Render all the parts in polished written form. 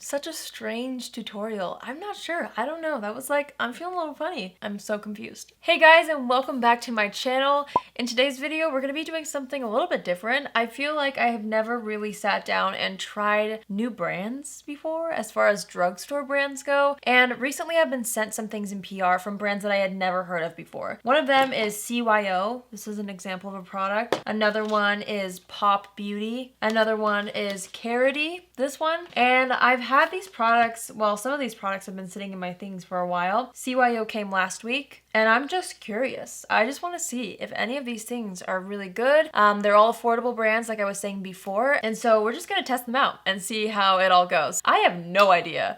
Such a strange tutorial. I'm not sure. I don't know. That was like, I'm feeling a little funny. I'm so confused. Hey guys, and welcome back to my channel. In today's video, we're going to be doing something a little bit different. I feel like I have never really sat down and tried new brands before as far as drugstore brands go. And recently I've been sent some things in PR from brands that I had never heard of before. One of them is c.y.o. This is an example of a product. Another one is Pop Beauty. Another one is Carity, this one. And I've had these products, well, some of these products have been sitting in my things for a while. c.y.o came last week, and I'm just curious. I just want to see if any of these things are really good. They're all affordable brands, like I was saying before, and so we're just gonna test them out and see how it all goes. I have no idea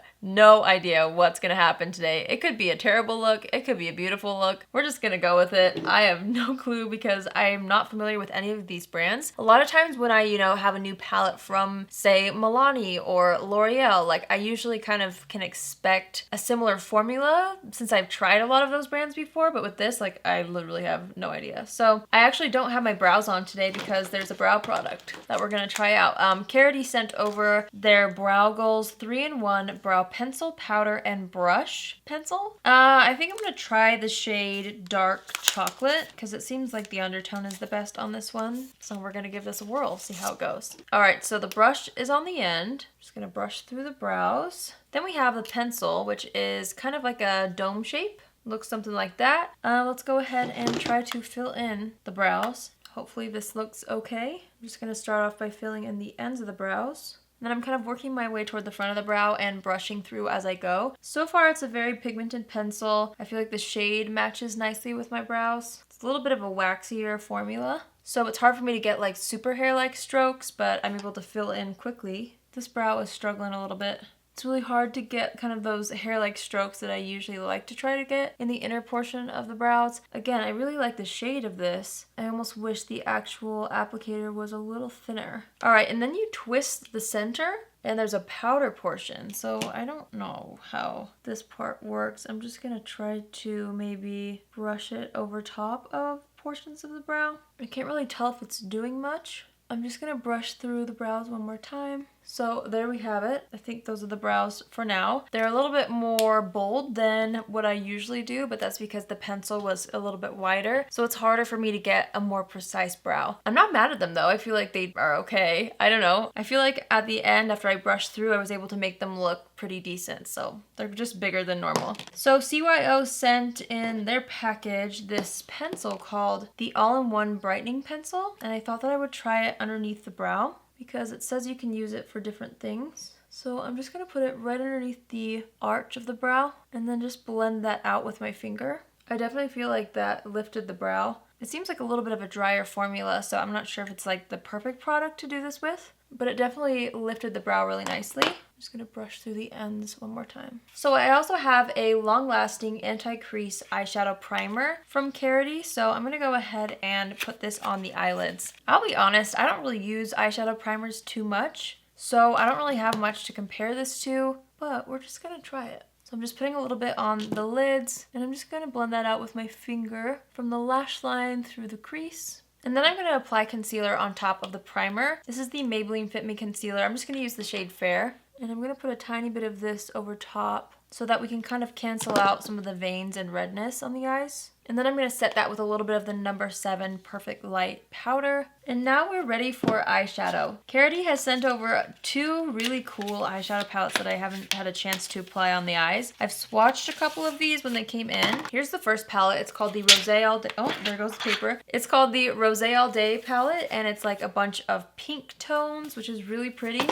what's gonna happen today. It could be a terrible look, it could be a beautiful look. We're just gonna go with it. I have no clue because I am not familiar with any of these brands. A lot of times when I, have a new palette from, say, Milani or L'Oreal, like I usually kind of can expect a similar formula since I've tried a lot of those brands before, but with this, like, I literally have no idea. So I actually don't have my brows on today because there's a brow product that we're gonna try out. Carity sent over their Brow Goals 3-in-1 Brow Pencil, Powder, and Brush Pencil. I think I'm gonna try the shade Dark Chocolate because it seems like the undertone is the best on this one. So we're gonna give this a whirl, see how it goes. All right, so the brush is on the end. Just gonna brush through the brows. Then we have the pencil, which is kind of like a dome shape. Looks something like that. Let's go ahead and try to fill in the brows. Hopefully this looks okay. I'm just gonna start off by filling in the ends of the brows. Then I'm kind of working my way toward the front of the brow and brushing through as I go. So far it's a very pigmented pencil. I feel like the shade matches nicely with my brows. It's a little bit of a waxier formula. So it's hard for me to get like super hair-like strokes, but I'm able to fill in quickly. This brow is struggling a little bit. It's really hard to get kind of those hair-like strokes that I usually like to try to get in the inner portion of the brows. Again, I really like the shade of this. I almost wish the actual applicator was a little thinner. All right, and then you twist the center and there's a powder portion. So I don't know how this part works. I'm just gonna try to maybe brush it over top of portions of the brow. I can't really tell if it's doing much. I'm just gonna brush through the brows one more time. So there we have it. I think those are the brows for now. They're a little bit more bold than what I usually do, but that's because the pencil was a little bit wider. So it's harder for me to get a more precise brow. I'm not mad at them though. I feel like they are okay. I don't know. I feel like at the end, after I brushed through, I was able to make them look pretty decent. So they're just bigger than normal. So c.y.o sent in their package this pencil called the All-in-One Brightening Pencil. And I thought that I would try it underneath the brow, because it says you can use it for different things. So I'm just gonna put it right underneath the arch of the brow and then just blend that out with my finger. I definitely feel like that lifted the brow. It seems like a little bit of a drier formula, so I'm not sure if it's like the perfect product to do this with, but it definitely lifted the brow really nicely. I'm just gonna brush through the ends one more time. So I also have a long-lasting anti-crease eyeshadow primer from Carity, so I'm gonna go ahead and put this on the eyelids. I'll be honest, I don't really use eyeshadow primers too much, so I don't really have much to compare this to, but we're just gonna try it. So I'm just putting a little bit on the lids, and I'm just gonna blend that out with my finger from the lash line through the crease. And then I'm going to apply concealer on top of the primer. This is the Maybelline Fit Me Concealer. I'm just going to use the shade Fair. And I'm going to put a tiny bit of this over top so that we can kind of cancel out some of the veins and redness on the eyes. And then I'm going to set that with a little bit of the No. 7 Perfect Light powder. And now we're ready for eyeshadow. Carity has sent over 2 really cool eyeshadow palettes that I haven't had a chance to apply on the eyes. I've swatched a couple of these when they came in. Here's the first palette. It's called the Rosé All Day. Oh, there goes the paper. It's called the Rosé All Day palette, and it's like a bunch of pink tones, which is really pretty.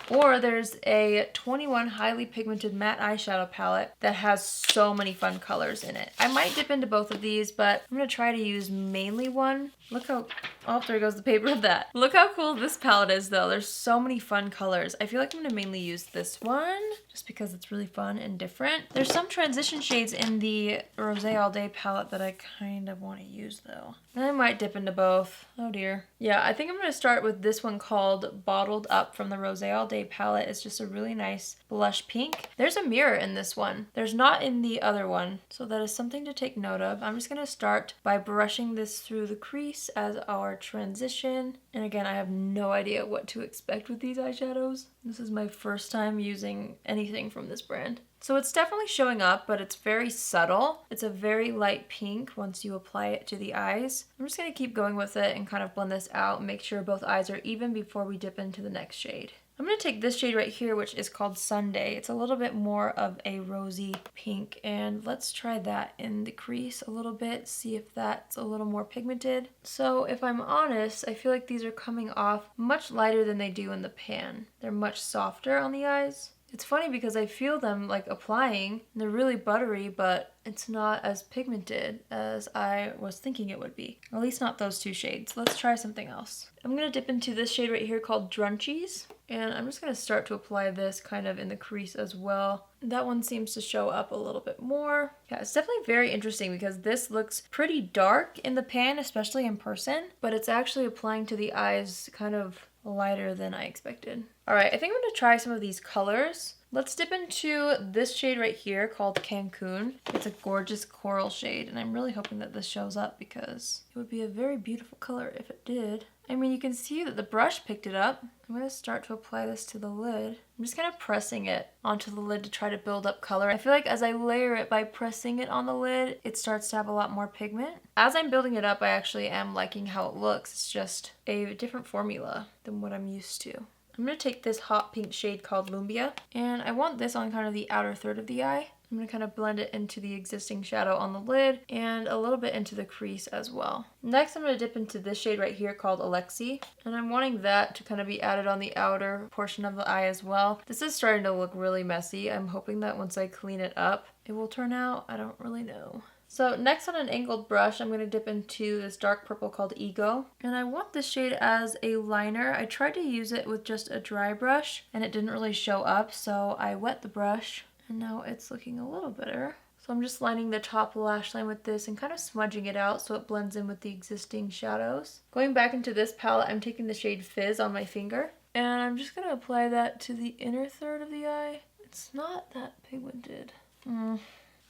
Or there's a 21 highly pigmented matte eyeshadow palette that has so many fun colors in it. I might dip into both of these, but I'm gonna try to use mainly one. Look how, oh, there goes the paper of that. Look how cool this palette is though. There's so many fun colors. I feel like I'm gonna mainly use this one just because it's really fun and different. There's some transition shades in the Rosé All Day palette that I kind of want to use though. I might dip into both. Oh dear. Yeah, I think I'm gonna start with this one called Bottled Up from the Rosé All Day palette. It's just a really nice blush pink. There's a mirror in this one. There's not in the other one, so that is something to take note of. I'm just gonna start by brushing this through the crease crease as our transition. And again, I have no idea what to expect with these eyeshadows. This is my first time using anything from this brand. So it's definitely showing up, but it's very subtle. It's a very light pink once you apply it to the eyes. I'm just gonna keep going with it and kind of blend this out and make sure both eyes are even before we dip into the next shade. I'm going to take this shade right here, which is called Sunday. It's a little bit more of a rosy pink, and let's try that in the crease a little bit, see if that's a little more pigmented. So if I'm honest, I feel like these are coming off much lighter than they do in the pan. They're much softer on the eyes. It's funny because I feel them like applying, and they're really buttery, but it's not as pigmented as I was thinking it would be. At least not those two shades. Let's try something else. I'm gonna dip into this shade right here called Drunchies, and I'm just gonna start to apply this kind of in the crease as well. That one seems to show up a little bit more. Yeah, it's definitely very interesting because this looks pretty dark in the pan, especially in person, but it's actually applying to the eyes kind of lighter than I expected. All right, I think I'm gonna try some of these colors. Let's dip into this shade right here called Cancun. It's a gorgeous coral shade, and I'm really hoping that this shows up because it would be a very beautiful color if it did. I mean, you can see that the brush picked it up. I'm gonna start to apply this to the lid. I'm just kind of pressing it onto the lid to try to build up color. I feel like as I layer it by pressing it on the lid, it starts to have a lot more pigment. As I'm building it up, I actually am liking how it looks. It's just a different formula than what I'm used to. I'm going to take this hot pink shade called Lumbia, and I want this on kind of the outer third of the eye. I'm going to kind of blend it into the existing shadow on the lid and a little bit into the crease as well. Next, I'm going to dip into this shade right here called Alexi, and I'm wanting that to kind of be added on the outer portion of the eye as well. This is starting to look really messy. I'm hoping that once I clean it up, it will turn out. I don't really know. So next on an angled brush, I'm going to dip into this dark purple called Ego. And I want this shade as a liner. I tried to use it with just a dry brush and it didn't really show up, so I wet the brush and now it's looking a little better. So I'm just lining the top lash line with this and kind of smudging it out so it blends in with the existing shadows. Going back into this palette, I'm taking the shade Fizz on my finger and I'm just going to apply that to the inner third of the eye. It's not that pigmented.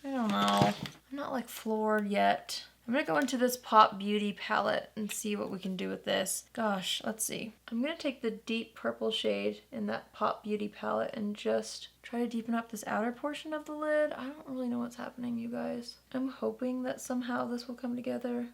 I don't know. I'm not like floored yet. I'm gonna go into this Pop Beauty palette and see what we can do with this. Gosh, let's see. I'm gonna take the deep purple shade in that Pop Beauty palette and just try to deepen up this outer portion of the lid. I don't really know what's happening, you guys. I'm hoping that somehow this will come together.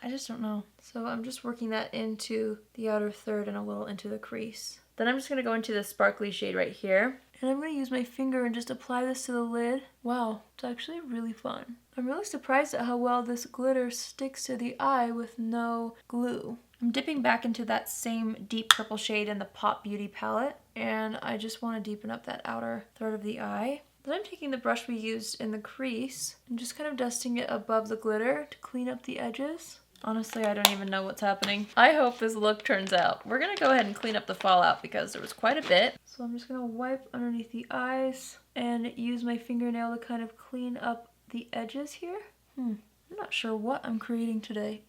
I just don't know. So I'm just working that into the outer third and a little into the crease. Then I'm just gonna go into this sparkly shade right here. And I'm going to use my finger and just apply this to the lid. Wow, it's actually really fun. I'm really surprised at how well this glitter sticks to the eye with no glue. I'm dipping back into that same deep purple shade in the Pop Beauty palette. And I just want to deepen up that outer third of the eye. Then I'm taking the brush we used in the crease and just kind of dusting it above the glitter to clean up the edges. Honestly, I don't even know what's happening. I hope this look turns out. We're gonna go ahead and clean up the fallout because there was quite a bit. So I'm just gonna wipe underneath the eyes and use my fingernail to kind of clean up the edges here. I'm not sure what I'm creating today.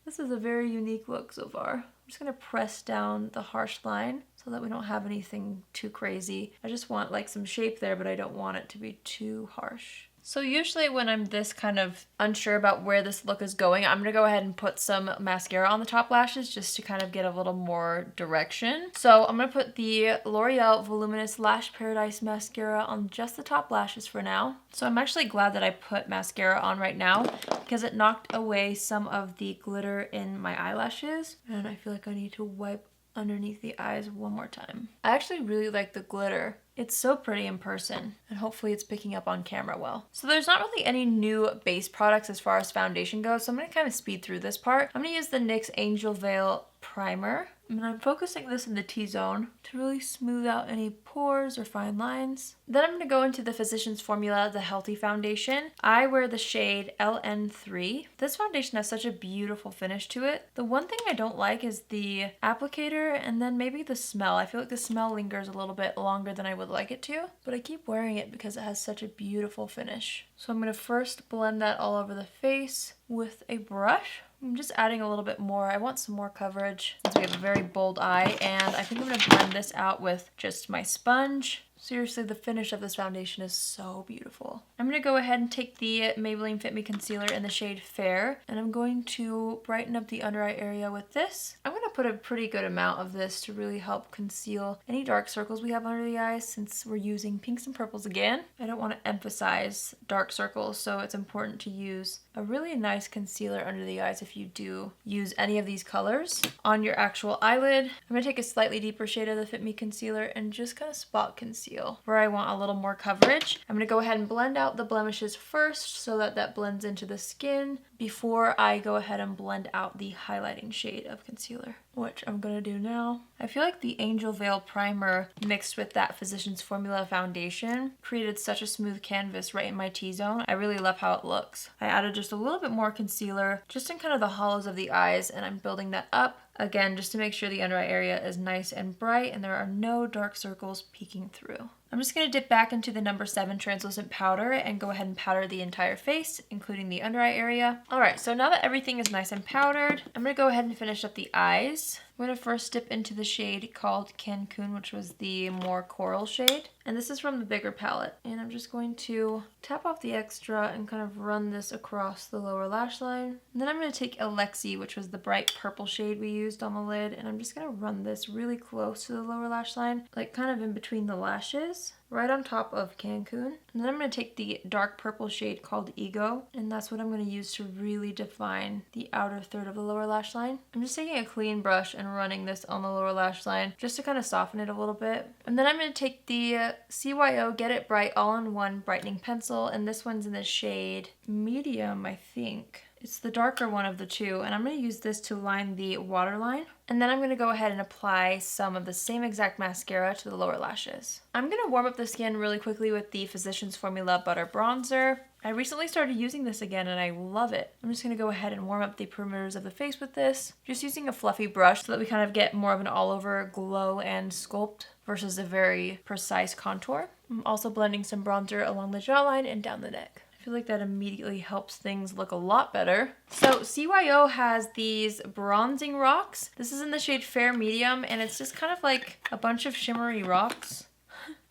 This is a very unique look so far. I'm just gonna press down the harsh line so that we don't have anything too crazy. I just want like some shape there, but I don't want it to be too harsh. So usually when I'm this kind of unsure about where this look is going, I'm gonna go ahead and put some mascara on the top lashes just to kind of get a little more direction. So I'm gonna put the L'Oreal Voluminous Lash Paradise mascara on just the top lashes for now. So I'm actually glad that I put mascara on right now because it knocked away some of the glitter in my eyelashes. And I feel like I need to wipe underneath the eyes one more time. I actually really like the glitter. It's so pretty in person, and hopefully it's picking up on camera well. So there's not really any new base products as far as foundation goes, so I'm gonna kind of speed through this part. I'm gonna use the NYX Angel Veil Primer. And I'm focusing this in the T-zone to really smooth out any pores or fine lines. Then I'm going to go into the Physicians Formula, the Healthy Foundation. I wear the shade LN3. This foundation has such a beautiful finish to it. The one thing I don't like is the applicator and then maybe the smell. I feel like the smell lingers a little bit longer than I would like it to, but I keep wearing it because it has such a beautiful finish. So I'm going to first blend that all over the face with a brush. I'm just adding a little bit more. I want some more coverage since we have a very bold eye, and I think I'm going to blend this out with just my sponge. Seriously, the finish of this foundation is so beautiful. I'm going to go ahead and take the Maybelline Fit Me Concealer in the shade Fair, and I'm going to brighten up the under eye area with this. I'm going to put a pretty good amount of this to really help conceal any dark circles we have under the eyes, since we're using pinks and purples again. I don't want to emphasize dark circles, so it's important to use a really nice concealer under the eyes if you do use any of these colors. On your actual eyelid, I'm going to take a slightly deeper shade of the Fit Me Concealer and just kind of spot conceal where I want a little more coverage. I'm going to go ahead and blend out the blemishes first so that that blends into the skin before I go ahead and blend out the highlighting shade of concealer, which I'm going to do now. I feel like the Angel Veil primer mixed with that Physicians Formula foundation created such a smooth canvas right in my T-zone. I really love how it looks. I added just a little bit more concealer just in kind of the hollows of the eyes, and I'm building that up again just to make sure the under eye area is nice and bright and there are no dark circles peeking through. I'm just going to dip back into the number 7 translucent powder and go ahead and powder the entire face, including the under eye area. Alright, so now that everything is nice and powdered, I'm going to go ahead and finish up the eyes. I'm going to first dip into the shade called Cancun, which was the more coral shade. And this is from the bigger palette. And I'm just going to tap off the extra and kind of run this across the lower lash line. And then I'm going to take Alexi, which was the bright purple shade we used on the lid, and I'm just going to run this really close to the lower lash line, like kind of in between the lashes, right on top of Cancun. And then I'm going to take the dark purple shade called Ego, and that's what I'm going to use to really define the outer third of the lower lash line. I'm just taking a clean brush and running this on the lower lash line just to kind of soften it a little bit. And then I'm going to take the c.y.o Get It Bright All-in-One Brightening Pencil, and this one's in the shade Medium, I think. It's the darker one of the two, and I'm going to use this to line the waterline. And then I'm going to go ahead and apply some of the same exact mascara to the lower lashes. I'm going to warm up the skin really quickly with the Physicians Formula Butter Bronzer. I recently started using this again and I love it. I'm just going to go ahead and warm up the perimeters of the face with this, just using a fluffy brush so that we kind of get more of an all-over glow and sculpt versus a very precise contour. I'm also blending some bronzer along the jawline and down the neck. I feel like that immediately helps things look a lot better. So c.y.o has these bronzing rocks. This is in the shade Fair Medium, and it's just kind of like a bunch of shimmery rocks.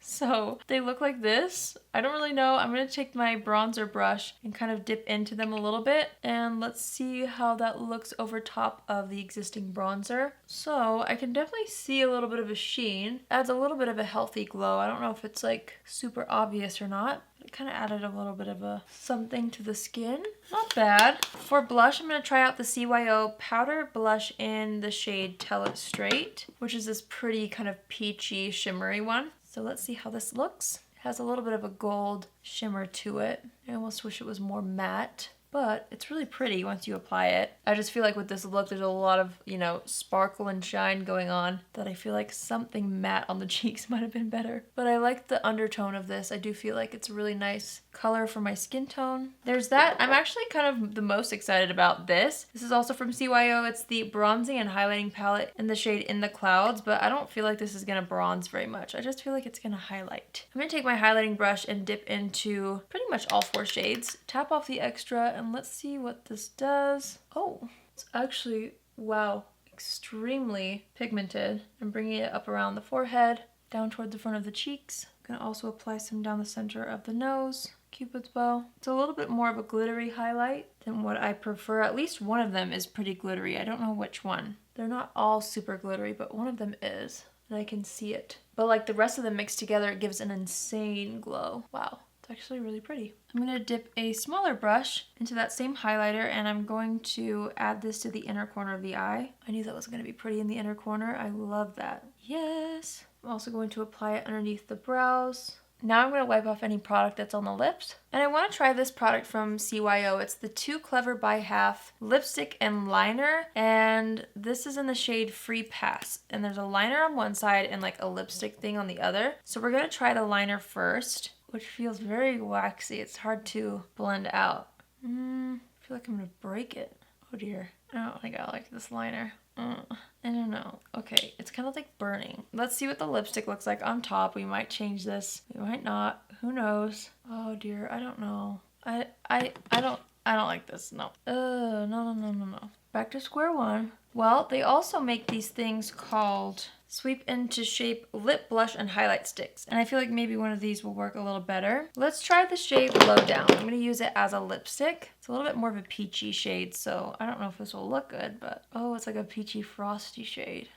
So they look like this. I don't really know. I'm going to take my bronzer brush and kind of dip into them a little bit. And let's see how that looks over top of the existing bronzer. So I can definitely see a little bit of a sheen. Adds a little bit of a healthy glow. I don't know if it's like super obvious or not. It kind of added a little bit of a something to the skin. Not bad. For blush, I'm going to try out the c.y.o powder blush in the shade Tell It Straight, which is this pretty kind of peachy shimmery one. So let's see how this looks. It has a little bit of a gold shimmer to it. I almost wish it was more matte, but it's really pretty once you apply it. I just feel like with this look, there's a lot of, sparkle and shine going on that I feel like something matte on the cheeks might have been better. But I like the undertone of this. I do feel like it's a really nice color for my skin tone. There's that. I'm actually kind of the most excited about this. This is also from c.y.o. It's the bronzing and highlighting palette in the shade In the Clouds, but I don't feel like this is gonna bronze very much. I just feel like it's gonna highlight. I'm gonna take my highlighting brush and dip into pretty much all 4 shades, tap off the extra, and let's see what this does. Oh, it's actually, wow, extremely pigmented. I'm bringing it up around the forehead, down toward the front of the cheeks. I'm gonna also apply some down the center of the nose. Cupid's bow. It's a little bit more of a glittery highlight than what I prefer. At least one of them is pretty glittery. I don't know which one. They're not all super glittery, but one of them is, and I can see it. But like the rest of them mixed together, it gives an insane glow. Wow, it's actually really pretty. I'm gonna dip a smaller brush into that same highlighter, and I'm going to add this to the inner corner of the eye. I knew that was gonna be pretty in the inner corner. I love that. Yes. I'm also going to apply it underneath the brows. Now I'm going to wipe off any product that's on the lips. And I want to try this product from c.y.o. It's the Too Clever by Half lipstick and liner. And this is in the shade Free Pass. And there's a liner on one side and like a lipstick thing on the other. So we're going to try the liner first, which feels very waxy. It's hard to blend out. I feel like I'm going to break it. Oh dear. I don't think I like this liner. I don't know. Okay, it's kind of like burning. Let's see what the lipstick looks like on top. We might change this. We might not. Who knows? Oh dear, I don't know. I don't like this. No. No. Back to square one. Well, they also make these things called Sweep into shape lip blush and highlight sticks. And I feel like maybe one of these will work a little better. Let's try the shade Low Down. I'm gonna use it as a lipstick. It's a little bit more of a peachy shade, so I don't know if this will look good, but oh, it's like a peachy frosty shade.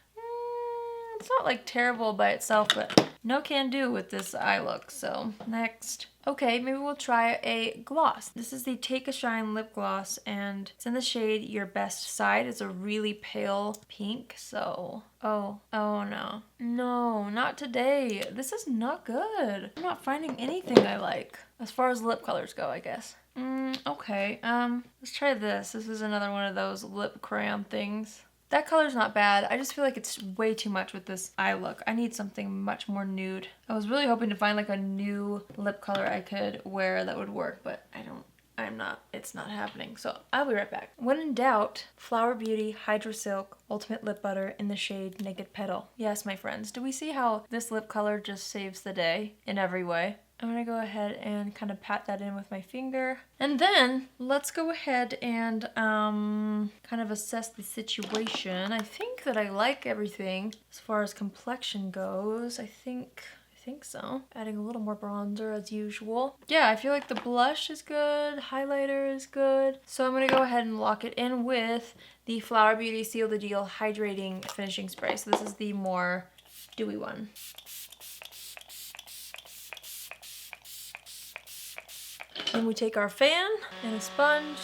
It's not like terrible by itself, but no can do with this eye look. So next. Okay, maybe we'll try a gloss. This is the Take a Shine lip gloss, and it's in the shade Your Best Side. It's a really pale pink, so oh no. No, not today. This is not good. I'm not finding anything I like as far as lip colors go, I guess. Okay, let's try this. This is another one of those lip crayon things. That color's not bad. I just feel like it's way too much with this eye look. I need something much more nude. I was really hoping to find like a new lip color I could wear that would work, but it's not happening. So I'll be right back. When in doubt, Flower Beauty Hydra Silk Ultimate Lip Butter in the shade Naked Petal. Yes, my friends, do we see how this lip color just saves the day in every way? I'm gonna go ahead and kind of pat that in with my finger. And then let's go ahead and kind of assess the situation. I think that I like everything as far as complexion goes. I think so. Adding a little more bronzer as usual. Yeah, I feel like the blush is good, highlighter is good. So I'm gonna go ahead and lock it in with the Flower Beauty Seal the Deal Hydrating Finishing Spray. So this is the more dewy one. Then we take our fan and a sponge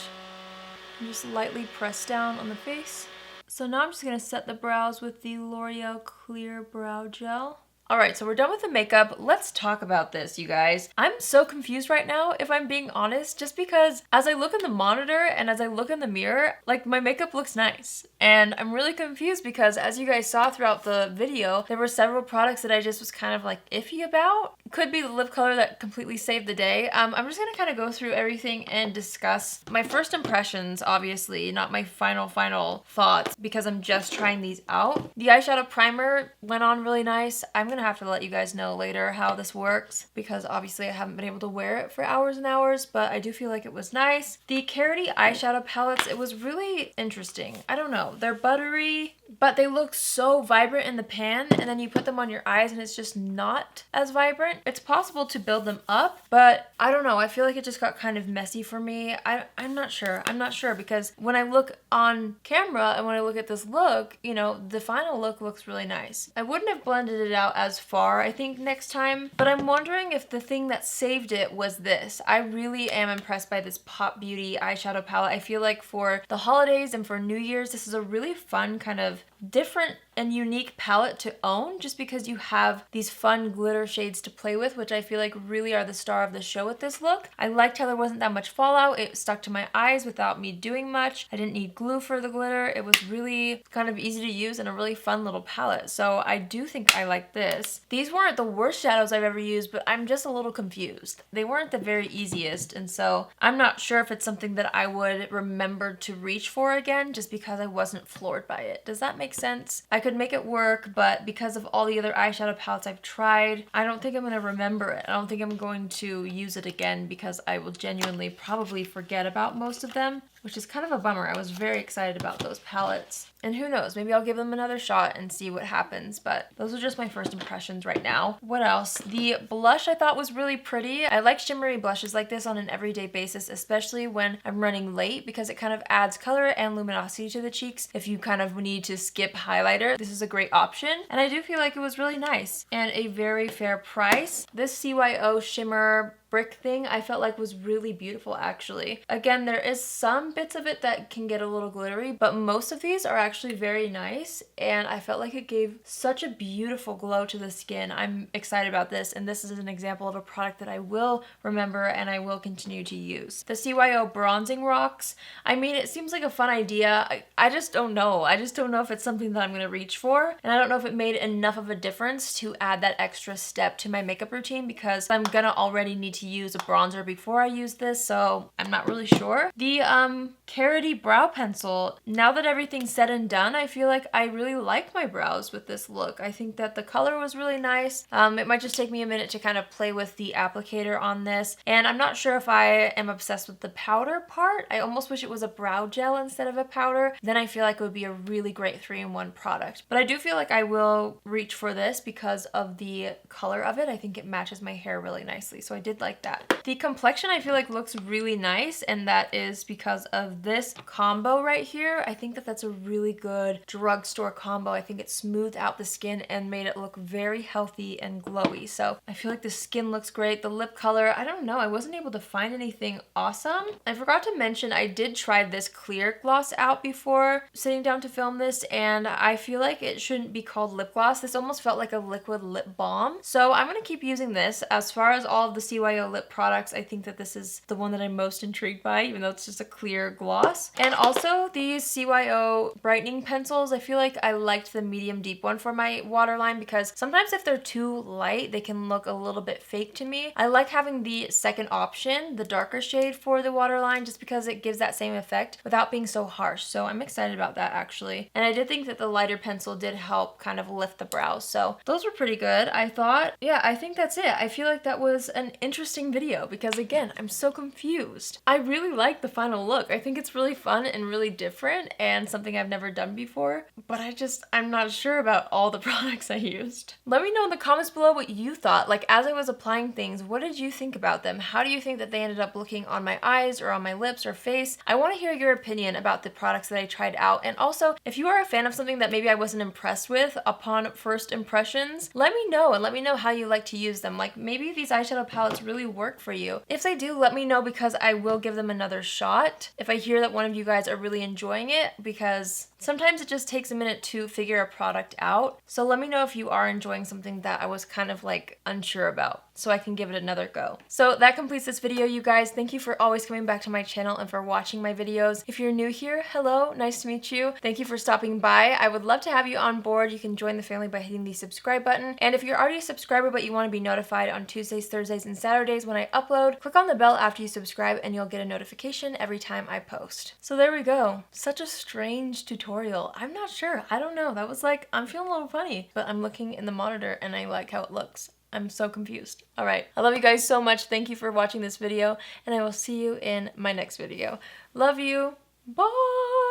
and just lightly press down on the face. So now I'm just gonna set the brows with the L'Oreal Clear Brow Gel. All right, so we're done with the makeup. Let's talk about this, you guys. I'm so confused right now, if I'm being honest, just because as I look in the monitor and as I look in the mirror, like my makeup looks nice. And I'm really confused because as you guys saw throughout the video, there were several products that I just was kind of like iffy about. Could be the lip color that completely saved the day. I'm just gonna kind of go through everything and discuss my first impressions, obviously, not my final thoughts, because I'm just trying these out. The eyeshadow primer went on really nice. I'm gonna have to let you guys know later how this works because obviously I haven't been able to wear it for hours and hours, but I do feel like it was nice. The Carity eyeshadow palettes, it was really interesting. I don't know, they're buttery, but they look so vibrant in the pan, and then you put them on your eyes and it's just not as vibrant. It's possible to build them up, but I don't know, I feel like it just got kind of messy for me. I'm not sure because when I look on camera and when I look at this look, you know, the final look looks really nice. I wouldn't have blended it out as far, I think, next time, but I'm wondering if the thing that saved it was this. I really am impressed by this Pop Beauty eyeshadow palette. I feel like for the holidays and for New Year's, this is a really fun kind of different and unique palette to own just because you have these fun glitter shades to play with, which I feel like really are the star of the show with this look. I liked how there wasn't that much fallout. It stuck to my eyes without me doing much. I didn't need glue for the glitter. It was really kind of easy to use and a really fun little palette. So I do think I like this. These weren't the worst shadows I've ever used, but I'm just a little confused. They weren't the very easiest, and so I'm not sure if it's something that I would remember to reach for again just because I wasn't floored by it. Does that make sense? I could make it work, but because of all the other eyeshadow palettes I've tried, I don't think I'm going to remember it. I don't think I'm going to use it again because I will genuinely probably forget about most of them, which is kind of a bummer. I was very excited about those palettes. And who knows, maybe I'll give them another shot and see what happens, but those are just my first impressions right now. What else? The blush I thought was really pretty. I like shimmery blushes like this on an everyday basis, especially when I'm running late because it kind of adds color and luminosity to the cheeks. If you kind of need to skip highlighter, this is a great option. And I do feel like it was really nice and a very fair price. This c.y.o shimmer brick thing I felt like was really beautiful actually. Again, there is some bits of it that can get a little glittery, but most of these are actually very nice and I felt like it gave such a beautiful glow to the skin. I'm excited about this, and this is an example of a product that I will remember and I will continue to use. The c.y.o bronzing rocks, I mean, it seems like a fun idea. I just don't know. I just don't know if it's something that I'm gonna reach for, and I don't know if it made enough of a difference to add that extra step to my makeup routine because I'm gonna already need to to use a bronzer before I use this, so I'm not really sure. The Carroty brow pencil, now that everything's said and done, I feel like I really like my brows with this look. I think that the color was really nice. It might just take me a minute to kind of play with the applicator on this, and I'm not sure if I am obsessed with the powder part. I almost wish it was a brow gel instead of a powder. Then I feel like it would be a really great 3-in-1 product. But I do feel like I will reach for this because of the color of it. I think it matches my hair really nicely, so I did like that. The complexion I feel like looks really nice, and that is because of this combo right here. I think that that's a really good drugstore combo. I think it smoothed out the skin and made it look very healthy and glowy. So I feel like the skin looks great. The lip color, I don't know, I wasn't able to find anything awesome. I forgot to mention I did try this clear gloss out before sitting down to film this, and I feel like it shouldn't be called lip gloss. This almost felt like a liquid lip balm. So I'm gonna keep using this. As far as all of the c.y.o lip products, I think that this is the one that I'm most intrigued by, even though it's just a clear gloss. And also these c.y.o brightening pencils, I feel like I liked the medium deep one for my waterline because sometimes if they're too light, they can look a little bit fake to me. I like having the second option, the darker shade for the waterline, just because it gives that same effect without being so harsh. So I'm excited about that actually. And I did think that the lighter pencil did help kind of lift the brows. So those were pretty good, I thought. Yeah, I think that's it. I feel like that was an interesting video because again, I'm so confused. I really like the final look. I think it's really fun and really different and something I've never done before, but I'm not sure about all the products I used. Let me know in the comments below what you thought. Like, as I was applying things, what did you think about them? How do you think that they ended up looking on my eyes or on my lips or face? I want to hear your opinion about the products that I tried out. And also, if you are a fan of something that maybe I wasn't impressed with upon first impressions, let me know and let me know how you like to use them. Like, maybe these eyeshadow palettes really work for you. If they do, let me know because I will give them another shot if I hear that one of you guys are really enjoying it, because sometimes it just takes a minute to figure a product out. So let me know if you are enjoying something that I was kind of like unsure about, so I can give it another go. So that completes this video, you guys. Thank you for always coming back to my channel and for watching my videos. If you're new here, hello, nice to meet you. Thank you for stopping by. I would love to have you on board. You can join the family by hitting the subscribe button. And if you're already a subscriber but you want to be notified on Tuesdays, Thursdays, and Saturdays when I upload, click on the bell after you subscribe and you'll get a notification every time I post. So there we go. Such a strange tutorial. I'm not sure. I don't know. That was like, I'm feeling a little funny, but I'm looking in the monitor and I like how it looks. I'm so confused. All right. I love you guys so much. Thank you for watching this video, and I will see you in my next video. Love you. Bye.